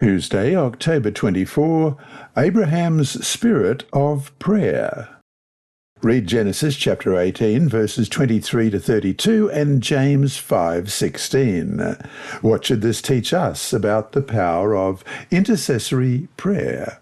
Tuesday, October 24, Abraham's Spirit of Prayer. Read Genesis chapter 18, verses 23 to 32, and James 5:16. What should this teach us about the power of intercessory prayer?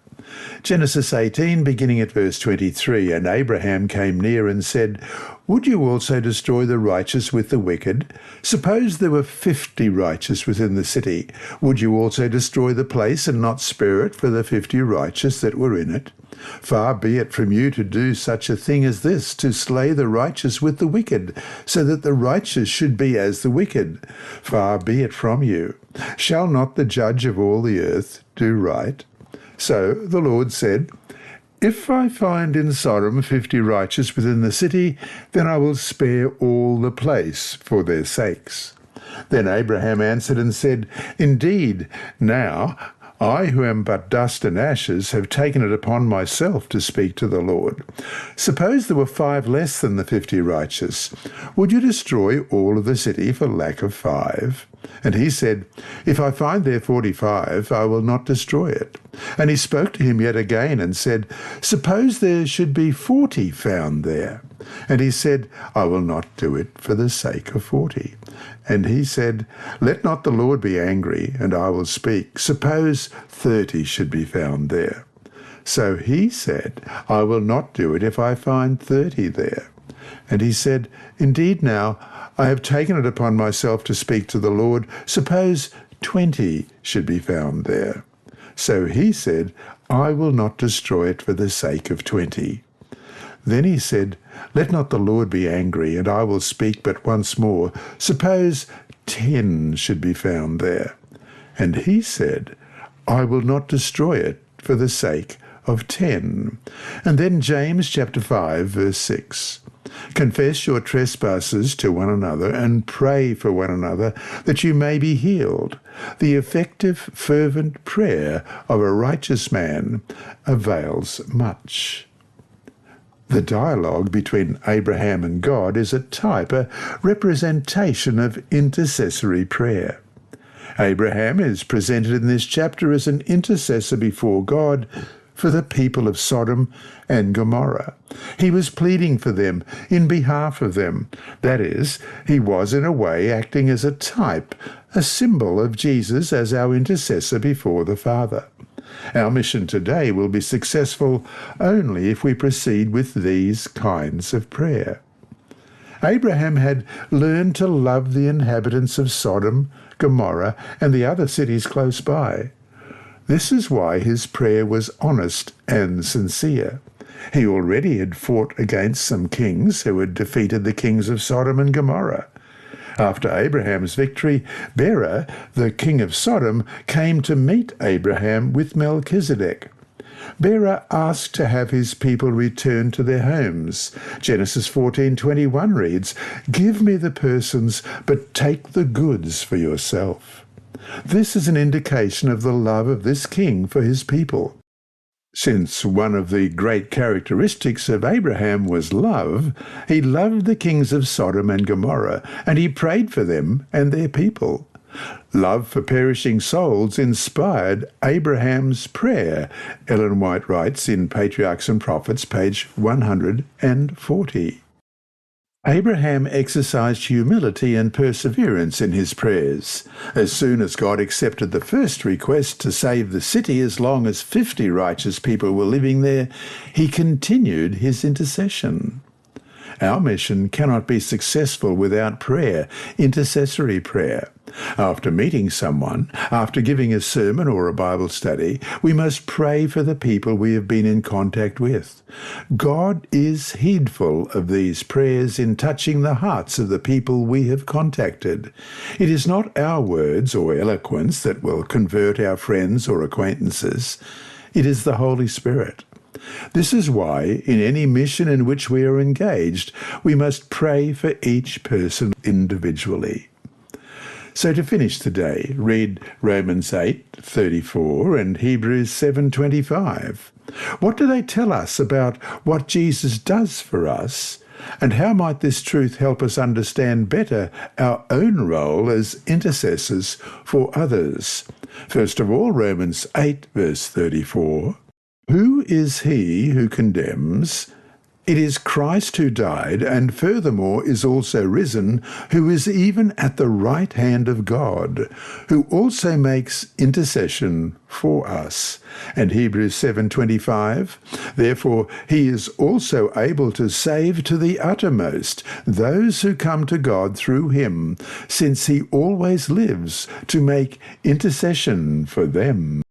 Genesis 18, beginning at verse 23, "And Abraham came near and said, Would you also destroy the righteous with the wicked? Suppose there were 50 righteous within the city. Would you also destroy the place and not spare it for the 50 righteous that were in it? Far be it from you to do such a thing as this, to slay the righteous with the wicked, so that the righteous should be as the wicked. Far be it from you. Shall not the judge of all the earth do right? So the Lord said, If I find in Sodom 50 righteous within the city, then I will spare all the place for their sakes. Then Abraham answered and said, Indeed, now I, who am but dust and ashes, have taken it upon myself to speak to the Lord. Suppose there were 5 less than the 50 righteous. Would you destroy all of the city for lack of 5? And he said, If I find there 45, I will not destroy it. And he spoke to him yet again and said, Suppose there should be 40 found there. And he said, I will not do it for the sake of 40. And he said, Let not the Lord be angry, and I will speak. Suppose 30 should be found there. So he said, I will not do it if I find 30 there. And he said, Indeed now, I have taken it upon myself to speak to the Lord. Suppose 20 should be found there. So he said, I will not destroy it for the sake of 20. Then he said, Let not the Lord be angry, and I will speak but once more. Suppose 10 should be found there. And he said, I will not destroy it for the sake of 10. And then James chapter 5, verse 6. Confess your trespasses to one another and pray for one another that you may be healed. The effective, fervent prayer of a righteous man avails much. The dialogue between Abraham and God is a type, a representation of intercessory prayer. Abraham is presented in this chapter as an intercessor before God for the people of Sodom and Gomorrah. He was pleading for them, in behalf of them. That is, he was in a way acting as a type, a symbol of Jesus as our intercessor before the Father. Our mission today will be successful only if we proceed with these kinds of prayer. Abraham had learned to love the inhabitants of Sodom, Gomorrah, and the other cities close by. This is why his prayer was honest and sincere. He already had fought against some kings who had defeated the kings of Sodom and Gomorrah. After Abraham's victory, Bera, the king of Sodom, came to meet Abraham with Melchizedek. Bera asked to have his people return to their homes. Genesis 14:21 reads, Give me the persons, but take the goods for yourself. This is an indication of the love of this king for his people. Since one of the great characteristics of Abraham was love, he loved the kings of Sodom and Gomorrah, and he prayed for them and their people. Love for perishing souls inspired Abraham's prayer, Ellen White writes in Patriarchs and Prophets, page 140. Abraham exercised humility and perseverance in his prayers. As soon as God accepted the first request to save the city as long as 50 righteous people were living there, he continued his intercession. Our mission cannot be successful without prayer, intercessory prayer. After meeting someone, after giving a sermon or a Bible study, we must pray for the people we have been in contact with. God is heedful of these prayers in touching the hearts of the people we have contacted. It is not our words or eloquence that will convert our friends or acquaintances. It is the Holy Spirit. This is why, in any mission in which we are engaged, we must pray for each person individually. So to finish today, read Romans 8:34 and Hebrews 7:25. What do they tell us about what Jesus does for us? And how might this truth help us understand better our own role as intercessors for others? First of all, Romans 8, verse 34. Who is he who condemns? It is Christ who died, and furthermore is also risen, who is even at the right hand of God, who also makes intercession for us. And Hebrews 7:25, therefore he is also able to save to the uttermost those who come to God through him, since he always lives to make intercession for them.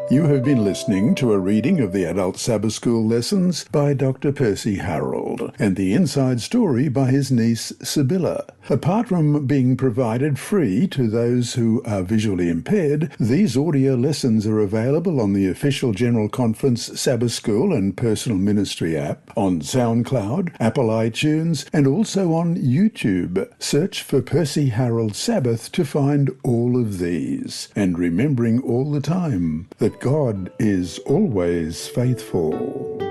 You have been listening to a reading of the Adult Sabbath School lessons by Dr. Percy Harold, and the inside story by his niece Sibylla. Apart from being provided free to those who are visually impaired, these audio lessons are available on the official General Conference Sabbath School and Personal Ministry app, on SoundCloud, Apple iTunes, and also on YouTube. Search for Percy Harold Sabbath to find all of these. And remembering all the time that God is always faithful.